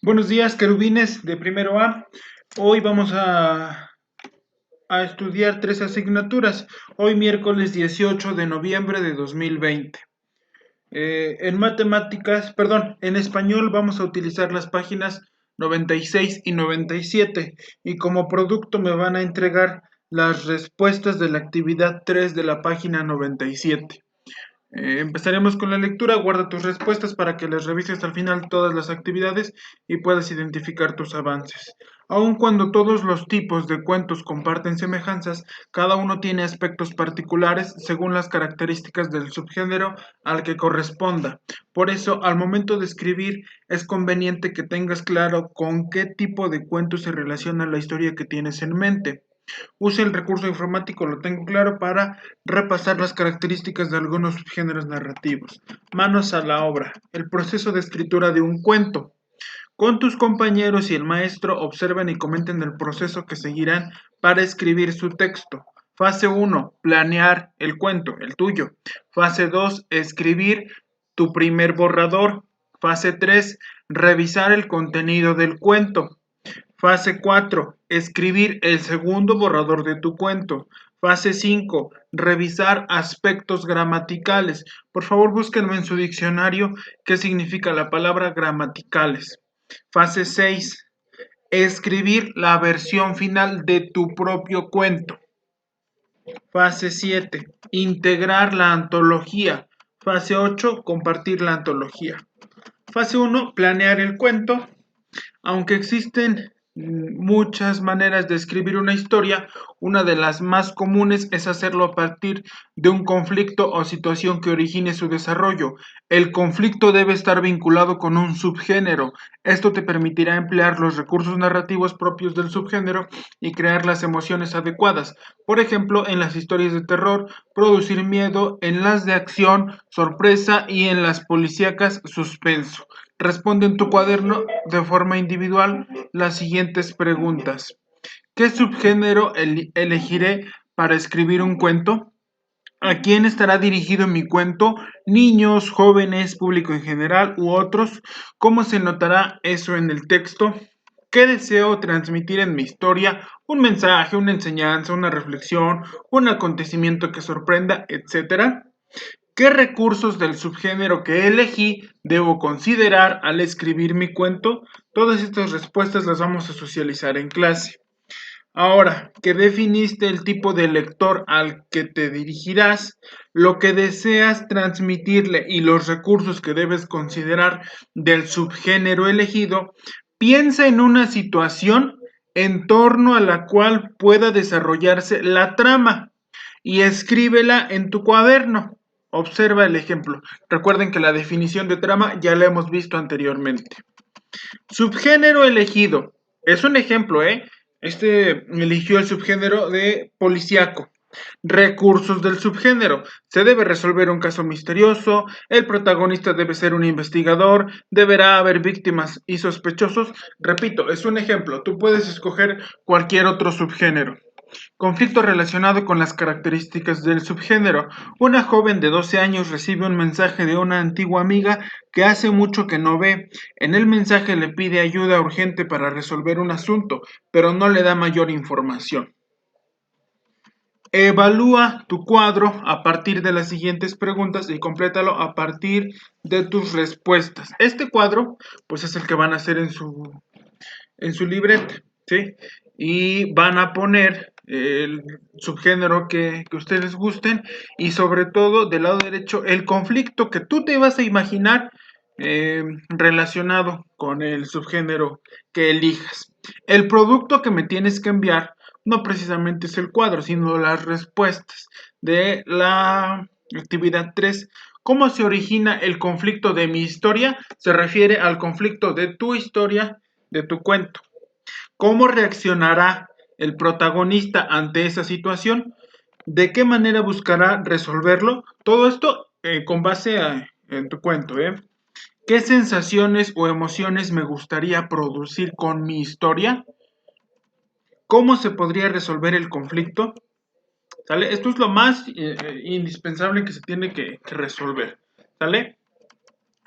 Buenos días, querubines de primero A. Hoy vamos a estudiar tres asignaturas. Hoy miércoles 18 de noviembre de 2020. En matemáticas, perdón, en español vamos a utilizar las páginas 96 y 97 y como producto me van a entregar las respuestas de la actividad 3 de la página 97. Empezaremos con la lectura. Guarda tus respuestas para que las revises al final todas las actividades y puedas identificar tus avances. Aun cuando todos los tipos de cuentos comparten semejanzas, cada uno tiene aspectos particulares según las características del subgénero al que corresponda. Por eso, al momento de escribir, es conveniente que tengas claro con qué tipo de cuento se relaciona la historia que tienes en mente. Use el recurso informático, lo tengo claro, para repasar las características de algunos géneros narrativos. Manos a la obra. El proceso de escritura de un cuento. Con tus compañeros y el maestro observen y comenten el proceso que seguirán para escribir su texto. Fase 1. Planear el cuento, el tuyo. Fase 2. Escribir tu primer borrador. Fase 3. Revisar el contenido del cuento. Fase 4. Escribir el segundo borrador de tu cuento. Fase 5. Revisar aspectos gramaticales. Por favor, búsquenme en su diccionario qué significa la palabra gramaticales. Fase 6. Escribir la versión final de tu propio cuento. Fase 7. Integrar la antología. Fase 8. Compartir la antología. Fase 1. Planear el cuento. Aunque existen muchas maneras de escribir una historia, una de las más comunes es hacerlo a partir de un conflicto o situación que origine su desarrollo. El conflicto debe estar vinculado con un subgénero. Esto te permitirá emplear los recursos narrativos propios del subgénero y crear las emociones adecuadas. Por ejemplo, en las historias de terror, producir miedo; en las de acción, sorpresa; y en las policíacas, suspenso. Responde en tu cuaderno de forma individual las siguientes preguntas. ¿Qué subgénero elegiré para escribir un cuento? ¿A quién estará dirigido mi cuento? ¿Niños, jóvenes, público en general u otros? ¿Cómo se notará eso en el texto? ¿Qué deseo transmitir en mi historia? ¿Un mensaje, una enseñanza, una reflexión, un acontecimiento que sorprenda, etcétera? ¿Qué recursos del subgénero que elegí debo considerar al escribir mi cuento? Todas estas respuestas las vamos a socializar en clase. Ahora que definiste el tipo de lector al que te dirigirás, lo que deseas transmitirle y los recursos que debes considerar del subgénero elegido, piensa en una situación en torno a la cual pueda desarrollarse la trama y escríbela en tu cuaderno. Observa el ejemplo. Recuerden que la definición de trama ya la hemos visto anteriormente. Subgénero elegido. Es un ejemplo, ¿eh? Eligió el subgénero de policíaco. Recursos del subgénero. Se debe resolver un caso misterioso, el protagonista debe ser un investigador, deberá haber víctimas y sospechosos. Repito, es un ejemplo. Tú puedes escoger cualquier otro subgénero. Conflicto relacionado con las características del subgénero. Una joven de 12 años recibe un mensaje de una antigua amiga que hace mucho que no ve. En el mensaje le pide ayuda urgente para resolver un asunto, pero no le da mayor información. Evalúa tu cuadro a partir de las siguientes preguntas y complétalo a partir de tus respuestas. Este cuadro, pues es el que van a hacer en su libreta, ¿sí? Y van a poner el subgénero que ustedes gusten y sobre todo del lado derecho el conflicto que tú te vas a imaginar relacionado con el subgénero que elijas. El producto que me tienes que enviar no precisamente es el cuadro, sino las respuestas de la actividad 3. ¿Cómo se origina el conflicto de mi historia? Se refiere al conflicto de tu historia, de tu cuento. ¿Cómo reaccionará el protagonista ante esa situación? ¿De qué manera buscará resolverlo? Todo esto con base en tu cuento, ¿eh? ¿Qué sensaciones o emociones me gustaría producir con mi historia? ¿Cómo se podría resolver el conflicto? ¿Sale? Esto es lo más indispensable que se tiene que resolver. ¿Sale?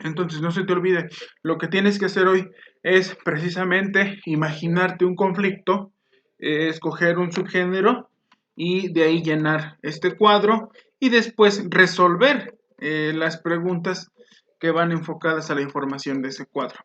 Entonces, no se te olvide, lo que tienes que hacer hoy es precisamente imaginarte un conflicto, escoger un subgénero y de ahí llenar este cuadro y después resolver las preguntas que van enfocadas a la información de ese cuadro.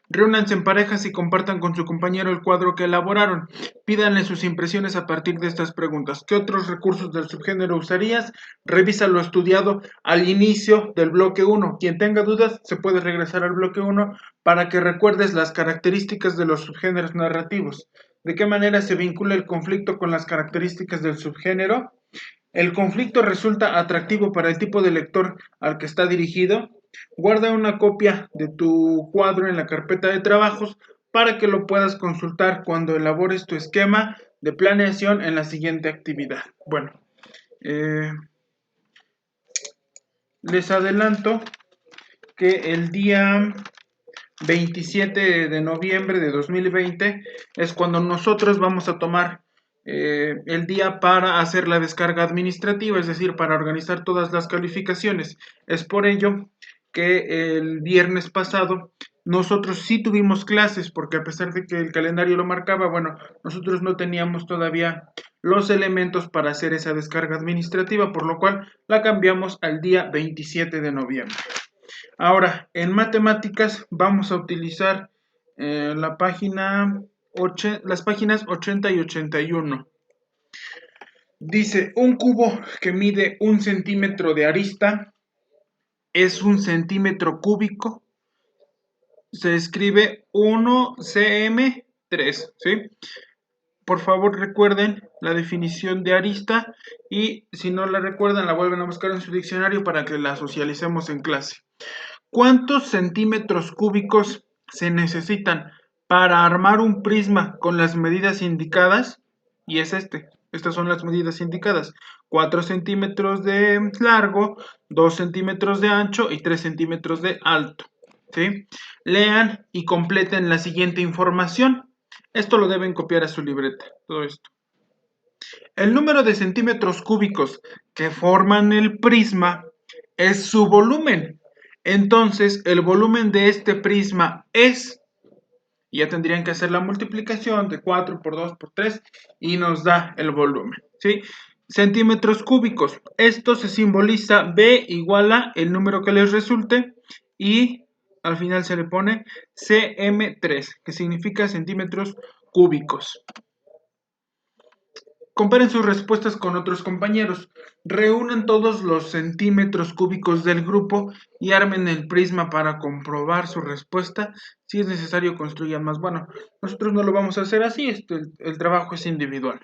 Reúnanse en parejas y compartan con su compañero el cuadro que elaboraron. Pídanle sus impresiones a partir de estas preguntas. ¿Qué otros recursos del subgénero usarías? Revisa lo estudiado al inicio del bloque 1. Quien tenga dudas se puede regresar al bloque 1 para que recuerdes las características de los subgéneros narrativos. ¿De qué manera se vincula el conflicto con las características del subgénero? El conflicto resulta atractivo para el tipo de lector al que está dirigido. Guarda una copia de tu cuadro en la carpeta de trabajos para que lo puedas consultar cuando elabores tu esquema de planeación en la siguiente actividad. Bueno, eh, les adelanto que el día 27 de noviembre de 2020 es cuando nosotros vamos a tomar el día para hacer la descarga administrativa, es decir, para organizar todas las calificaciones. Es por ello que el viernes pasado nosotros sí tuvimos clases, porque a pesar de que el calendario lo marcaba, bueno, nosotros no teníamos todavía los elementos para hacer esa descarga administrativa, por lo cual la cambiamos al día 27 de noviembre. Ahora, en matemáticas vamos a utilizar las páginas 80 y 81. Dice, un cubo que mide 1 centímetro de arista es 1 centímetro cúbico. Se escribe 1 cm3, ¿sí? Por favor recuerden la definición de arista y si no la recuerdan la vuelven a buscar en su diccionario para que la socialicemos en clase. ¿Cuántos centímetros cúbicos se necesitan para armar un prisma con las medidas indicadas? Y es estas son las medidas indicadas. 4 centímetros de largo, 2 centímetros de ancho y 3 centímetros de alto. ¿Sí? Lean y completen la siguiente información. Esto lo deben copiar a su libreta, todo esto. El número de centímetros cúbicos que forman el prisma es su volumen. Entonces, el volumen de este prisma es, ya tendrían que hacer la multiplicación de 4 por 2 por 3 y nos da el volumen, ¿sí? Centímetros cúbicos. Esto se simboliza B igual a el número que les resulte y al final se le pone CM3, que significa centímetros cúbicos. Comparen sus respuestas con otros compañeros. Reúnan todos los centímetros cúbicos del grupo y armen el prisma para comprobar su respuesta. Si es necesario, construyan más. Bueno, nosotros no lo vamos a hacer así, el trabajo es individual.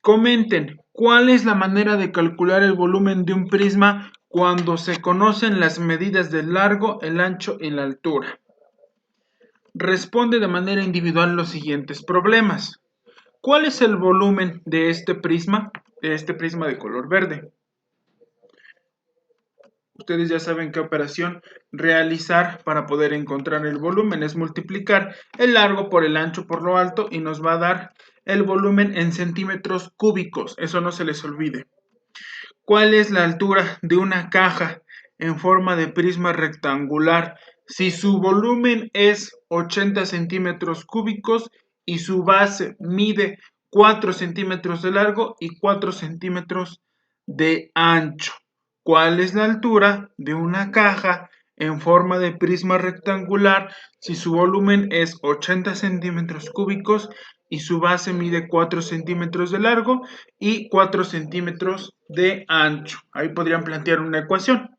Comenten, ¿cuál es la manera de calcular el volumen de un prisma cuando se conocen las medidas del largo, el ancho y la altura? Responde de manera individual los siguientes problemas. ¿Cuál es el volumen de este prisma? De este prisma de color verde. Ustedes ya saben qué operación realizar para poder encontrar el volumen. Es multiplicar el largo por el ancho por lo alto y nos va a dar el volumen en centímetros cúbicos. Eso no se les olvide. ¿Cuál es la altura de una caja en forma de prisma rectangular si su volumen es 80 centímetros cúbicos y su base mide 4 centímetros de largo y 4 centímetros de ancho? ¿Cuál es la altura de una caja en forma de prisma rectangular si su volumen es 80 centímetros cúbicos y su base mide 4 centímetros de largo y 4 centímetros de ancho? Ahí podrían plantear una ecuación.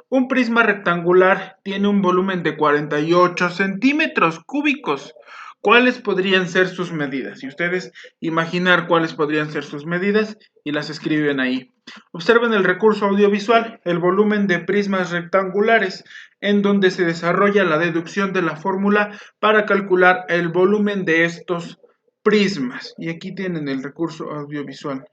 Un prisma rectangular tiene un volumen de 48 centímetros cúbicos. ¿Cuáles podrían ser sus medidas? Y ustedes imaginar cuáles podrían ser sus medidas y las escriben ahí. Observen el recurso audiovisual, el volumen de prismas rectangulares, en donde se desarrolla la deducción de la fórmula para calcular el volumen de estos prismas. Y aquí tienen el recurso audiovisual.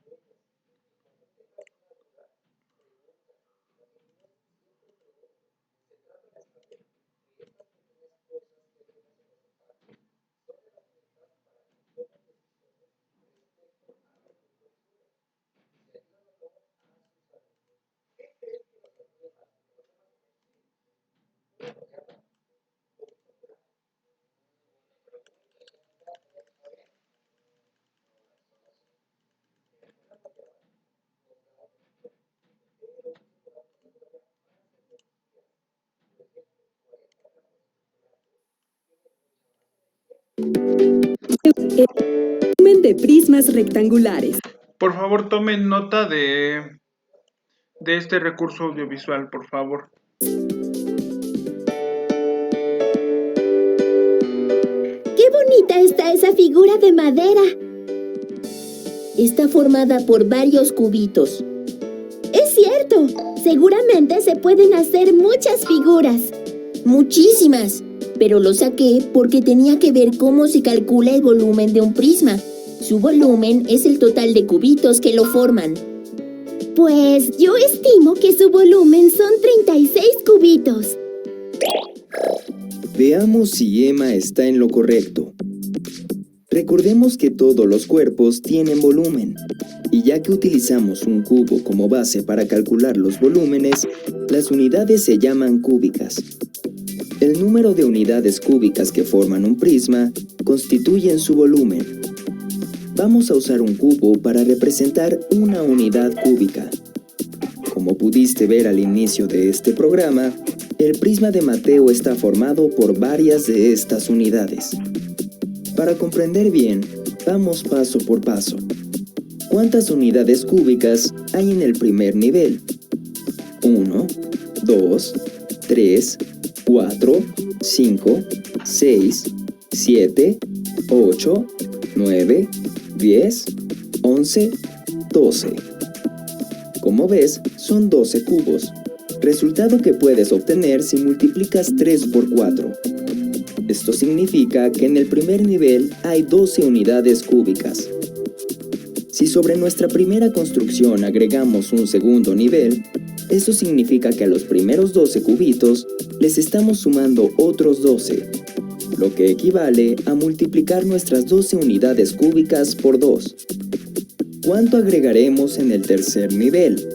Volumen de prismas rectangulares. Por favor, tomen nota de este recurso audiovisual, por favor. ¡Qué bonita está esa figura de madera! Está formada por varios cubitos. ¡Es cierto! Seguramente se pueden hacer muchas figuras. Muchísimas. Pero lo saqué porque tenía que ver cómo se calcula el volumen de un prisma. Su volumen es el total de cubitos que lo forman. Pues yo estimo que su volumen son 36 cubitos. Veamos si Emma está en lo correcto. Recordemos que todos los cuerpos tienen volumen, y ya que utilizamos un cubo como base para calcular los volúmenes, las unidades se llaman cúbicas. El número de unidades cúbicas que forman un prisma constituyen su volumen. Vamos a usar un cubo para representar una unidad cúbica. Como pudiste ver al inicio de este programa, el prisma de Mateo está formado por varias de estas unidades. Para comprender bien, vamos paso por paso. ¿Cuántas unidades cúbicas hay en el primer nivel? 1, 2, 3, 4, 5, 6, 7, 8, 9, 10, 11, 12. Como ves, son 12 cubos, resultado que puedes obtener si multiplicas 3 por 4. Esto significa que en el primer nivel hay 12 unidades cúbicas. Si sobre nuestra primera construcción agregamos un segundo nivel, eso significa que a los primeros 12 cubitos les estamos sumando otros 12, lo que equivale a multiplicar nuestras 12 unidades cúbicas por 2. ¿Cuánto agregaremos en el tercer nivel?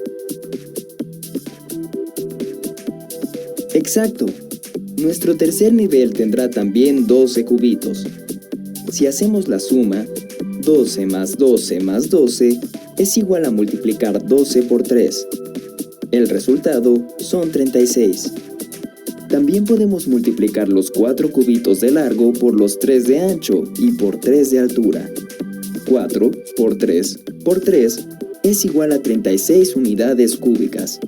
Exacto. Nuestro tercer nivel tendrá también 12 cubitos. Si hacemos la suma, 12 más 12 más 12 es igual a multiplicar 12 por 3. El resultado son 36. También podemos multiplicar los 4 cubitos de largo por los 3 de ancho y por 3 de altura. 4 por 3 por 3 es igual a 36 unidades cúbicas.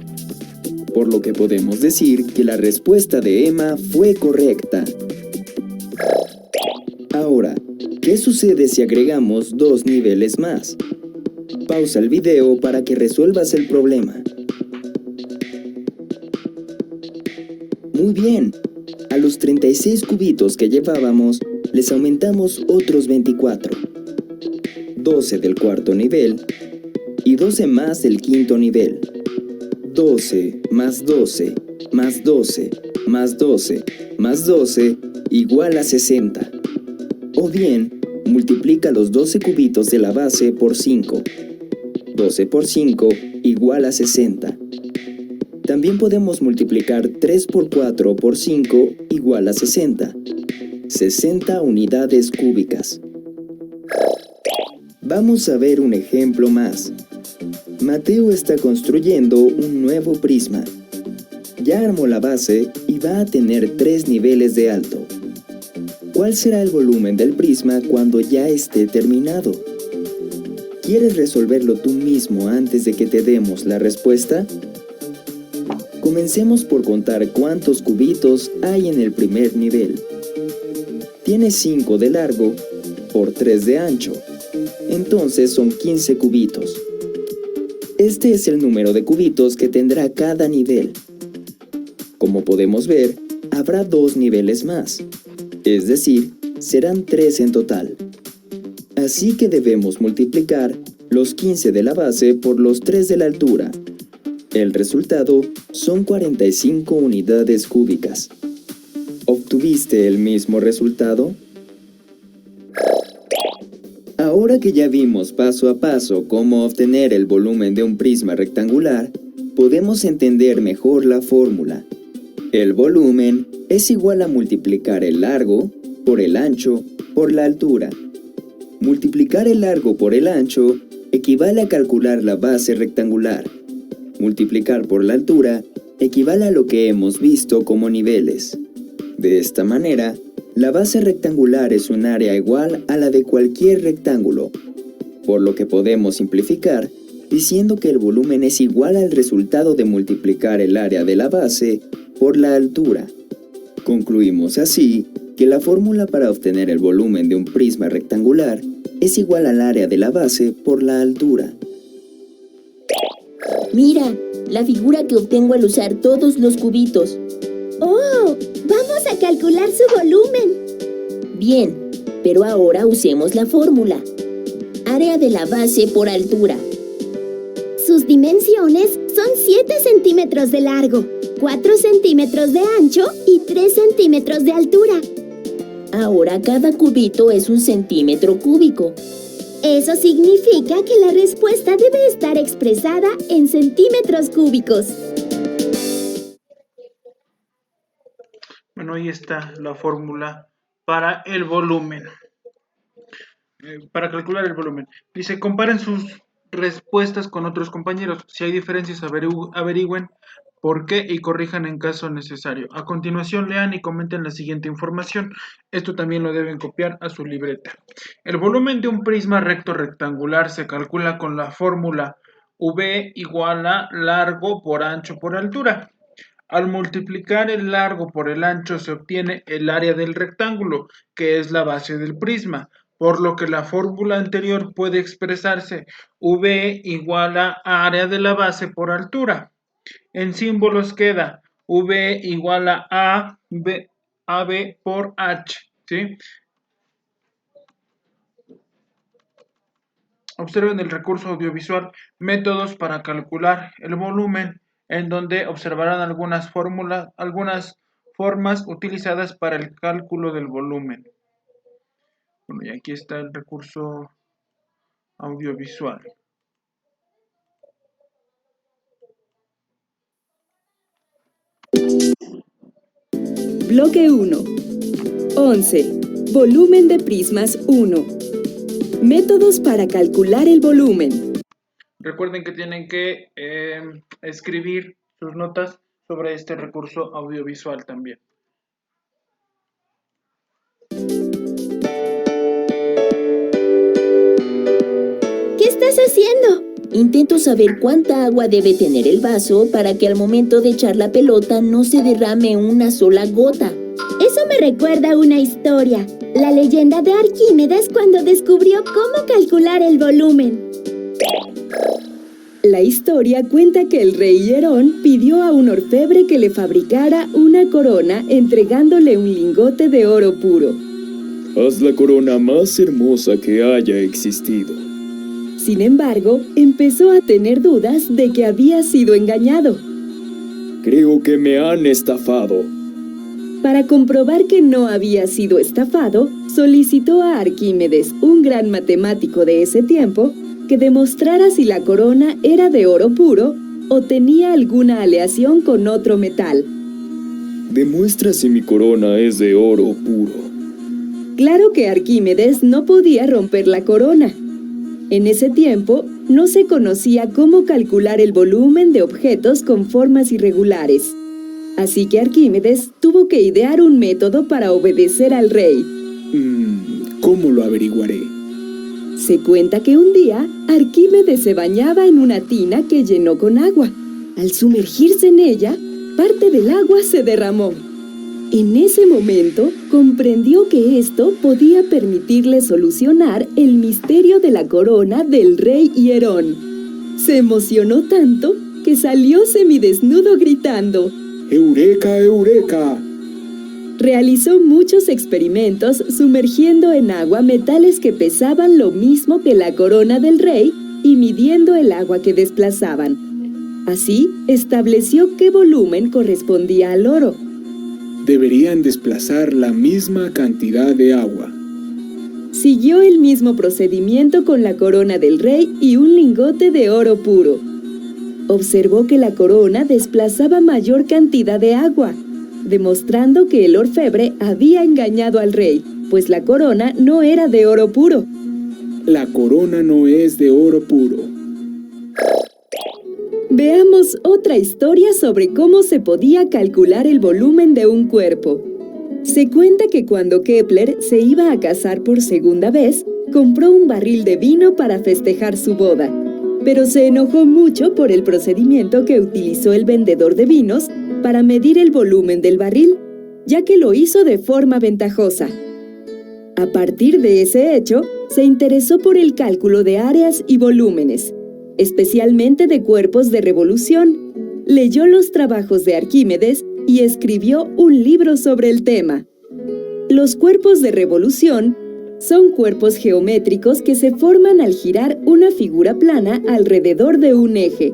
Por lo que podemos decir que la respuesta de Emma fue correcta. Ahora, ¿qué sucede si agregamos 2 niveles más? Pausa el video para que resuelvas el problema. Muy bien, a los 36 cubitos que llevábamos, les aumentamos otros 24. 12 del cuarto nivel y 12 más del quinto nivel. 12 más 12 más 12 más 12 más 12 igual a 60. O bien, multiplica los 12 cubitos de la base por 5. 12 por 5 igual a 60. También podemos multiplicar 3 por 4 por 5 igual a 60. 60 unidades cúbicas. Vamos a ver un ejemplo más. Mateo está construyendo un nuevo prisma. Ya armó la base y va a tener 3 niveles de alto. ¿Cuál será el volumen del prisma cuando ya esté terminado? ¿Quieres resolverlo tú mismo antes de que te demos la respuesta? Comencemos por contar cuántos cubitos hay en el primer nivel. Tiene 5 de largo por 3 de ancho. Entonces son 15 cubitos. Este es el número de cubitos que tendrá cada nivel. Como podemos ver, habrá 2 niveles más. Es decir, serán 3 en total. Así que debemos multiplicar los 15 de la base por los 3 de la altura. El resultado son 45 unidades cúbicas. ¿Obtuviste el mismo resultado? Ahora que ya vimos paso a paso cómo obtener el volumen de un prisma rectangular, podemos entender mejor la fórmula. El volumen es igual a multiplicar el largo por el ancho por la altura. Multiplicar el largo por el ancho equivale a calcular la base rectangular. Multiplicar por la altura equivale a lo que hemos visto como niveles. De esta manera, la base rectangular es un área igual a la de cualquier rectángulo, por lo que podemos simplificar diciendo que el volumen es igual al resultado de multiplicar el área de la base por la altura. Concluimos así que la fórmula para obtener el volumen de un prisma rectangular es igual al área de la base por la altura. Mira, la figura que obtengo al usar todos los cubitos. ¡Oh! ¡Vamos a calcular su volumen! Bien, pero ahora usemos la fórmula. Área de la base por altura. Sus dimensiones son 7 centímetros de largo, 4 centímetros de ancho y 3 centímetros de altura. Ahora cada cubito es un centímetro cúbico. Eso significa que la respuesta debe estar expresada en centímetros cúbicos. Bueno, ahí está la fórmula para el volumen. Para calcular el volumen. Dice, comparen sus respuestas con otros compañeros. Si hay diferencias, averigüen por qué y corrijan en caso necesario. A continuación, lean y comenten la siguiente información. Esto también lo deben copiar a su libreta. El volumen de un prisma recto rectangular se calcula con la fórmula V igual a largo por ancho por altura. Al multiplicar el largo por el ancho se obtiene el área del rectángulo, que es la base del prisma, por lo que la fórmula anterior puede expresarse V igual a área de la base por altura. En símbolos queda V igual a AB por H, ¿sí? Observen el recurso audiovisual Métodos para calcular el volumen, en donde observarán algunas formas utilizadas para el cálculo del volumen. Bueno, y aquí está el recurso audiovisual. Bloque 1. 11. Volumen de prismas 1. Métodos para calcular el volumen. Recuerden que tienen que escribir sus notas sobre este recurso audiovisual también. ¿Qué estás haciendo? Intento saber cuánta agua debe tener el vaso para que al momento de echar la pelota no se derrame una sola gota. Eso me recuerda a una historia. La leyenda de Arquímedes cuando descubrió cómo calcular el volumen. La historia cuenta que el rey Hierón pidió a un orfebre que le fabricara una corona entregándole un lingote de oro puro. Haz la corona más hermosa que haya existido. Sin embargo, empezó a tener dudas de que había sido engañado. Creo que me han estafado. Para comprobar que no había sido estafado, solicitó a Arquímedes, un gran matemático de ese tiempo, que demostrara si la corona era de oro puro o tenía alguna aleación con otro metal. Demuestra si mi corona es de oro puro. Claro que Arquímedes no podía romper la corona. En ese tiempo, no se conocía cómo calcular el volumen de objetos con formas irregulares. Así que Arquímedes tuvo que idear un método para obedecer al rey. ¿Cómo lo averiguaré? Se cuenta que un día, Arquímedes se bañaba en una tina que llenó con agua. Al sumergirse en ella, parte del agua se derramó. En ese momento, comprendió que esto podía permitirle solucionar el misterio de la corona del rey Hierón. Se emocionó tanto que salió semidesnudo gritando: ¡Eureka, eureka! Realizó muchos experimentos sumergiendo en agua metales que pesaban lo mismo que la corona del rey y midiendo el agua que desplazaban. Así, estableció qué volumen correspondía al oro. Deberían desplazar la misma cantidad de agua. Siguió el mismo procedimiento con la corona del rey y un lingote de oro puro. Observó que la corona desplazaba mayor cantidad de agua. demostrando que el orfebre había engañado al rey, pues la corona no era de oro puro. La corona no es de oro puro. Veamos otra historia sobre cómo se podía calcular el volumen de un cuerpo. Se cuenta que cuando Kepler se iba a casar por segunda vez, compró un barril de vino para festejar su boda, pero se enojó mucho por el procedimiento que utilizó el vendedor de vinos para medir el volumen del barril, ya que lo hizo de forma ventajosa. A partir de ese hecho, se interesó por el cálculo de áreas y volúmenes, especialmente de cuerpos de revolución. Leyó los trabajos de Arquímedes y escribió un libro sobre el tema. Los cuerpos de revolución son cuerpos geométricos que se forman al girar una figura plana alrededor de un eje.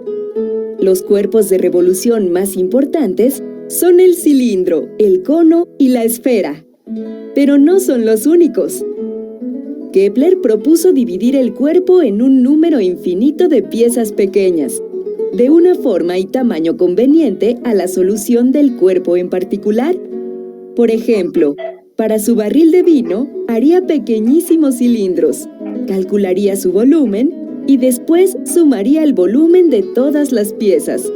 Los cuerpos de revolución más importantes son el cilindro, el cono y la esfera. Pero no son los únicos. Kepler propuso dividir el cuerpo en un número infinito de piezas pequeñas, de una forma y tamaño conveniente a la solución del cuerpo en particular. Por ejemplo, para su barril de vino, haría pequeñísimos cilindros, calcularía su volumen y después sumaría el volumen de todas las piezas.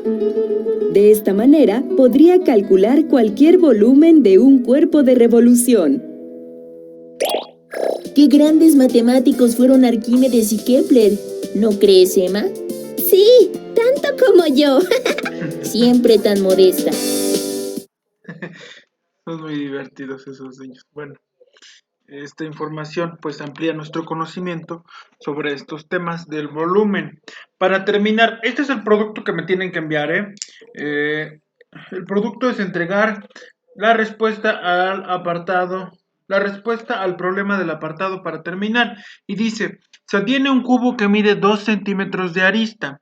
De esta manera, podría calcular cualquier volumen de un cuerpo de revolución. ¡Qué grandes matemáticos fueron Arquímedes y Kepler! ¿No crees, Emma? Sí, tanto como yo. Siempre tan modesta. Son muy divertidos esos niños. Bueno, esta información pues amplía nuestro conocimiento sobre estos temas del volumen. Para terminar, este es el producto que me tienen que enviar, el producto es entregar la respuesta al apartado, la respuesta al problema del apartado para terminar. Y dice, se tiene un cubo que mide 2 centímetros de arista.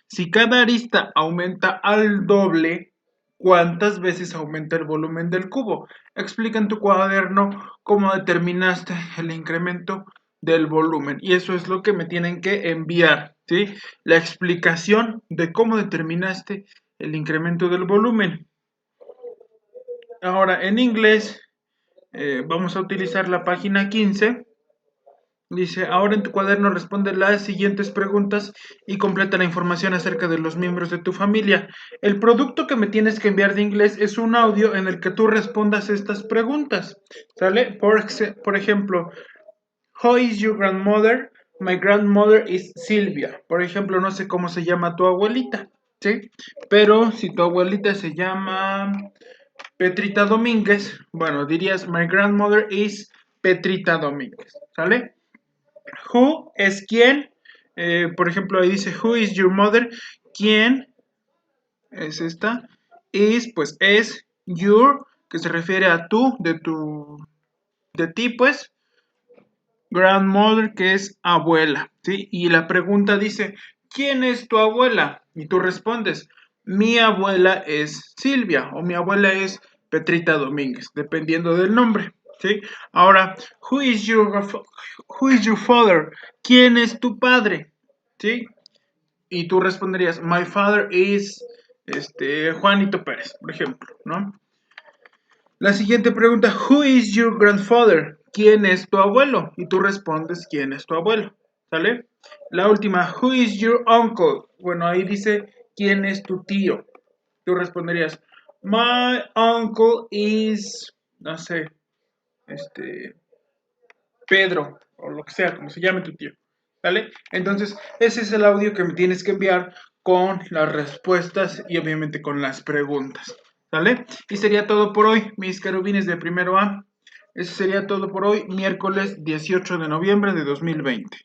Si cada arista aumenta al doble, ¿cuántas veces aumenta el volumen del cubo? Explica en tu cuaderno cómo determinaste el incremento del volumen. Y eso es lo que me tienen que enviar, ¿sí? La explicación de cómo determinaste el incremento del volumen. Ahora, en inglés, vamos a utilizar la página 15. Dice, ahora en tu cuaderno responde las siguientes preguntas y completa la información acerca de los miembros de tu familia. El producto que me tienes que enviar de inglés es un audio en el que tú respondas estas preguntas, ¿sale? Por ejemplo, how is your grandmother? My grandmother is Silvia. Por ejemplo, no sé cómo se llama tu abuelita, ¿sí? Pero si tu abuelita se llama Petrita Domínguez, bueno, dirías, my grandmother is Petrita Domínguez, ¿sale? Who es quién, por ejemplo, ahí dice, who is your mother? ¿Quién es esta? Is, pues es your, que se refiere a tú, de ti, pues. Grandmother, que es abuela, ¿sí? Y la pregunta dice, ¿quién es tu abuela? Y tú respondes, mi abuela es Silvia o mi abuela es Petrita Domínguez, dependiendo del nombre, ¿sí? Ahora, who is your father? ¿Quién es tu padre? ¿Sí? Y tú responderías, my father is Juanito Pérez, por ejemplo, ¿no? La siguiente pregunta, who is your grandfather? ¿Quién es tu abuelo? Y tú respondes, ¿quién es tu abuelo? ¿Sale? La última, who is your uncle? Bueno, ahí dice, ¿quién es tu tío? Tú responderías, my uncle is, no sé, Pedro, o lo que sea, como se llame tu tío. ¿Sale? Entonces, ese es el audio que me tienes que enviar con las respuestas y obviamente con las preguntas. ¿Sale? Y sería todo por hoy, mis querubines de primero A. Eso sería todo por hoy, miércoles 18 de noviembre de 2020.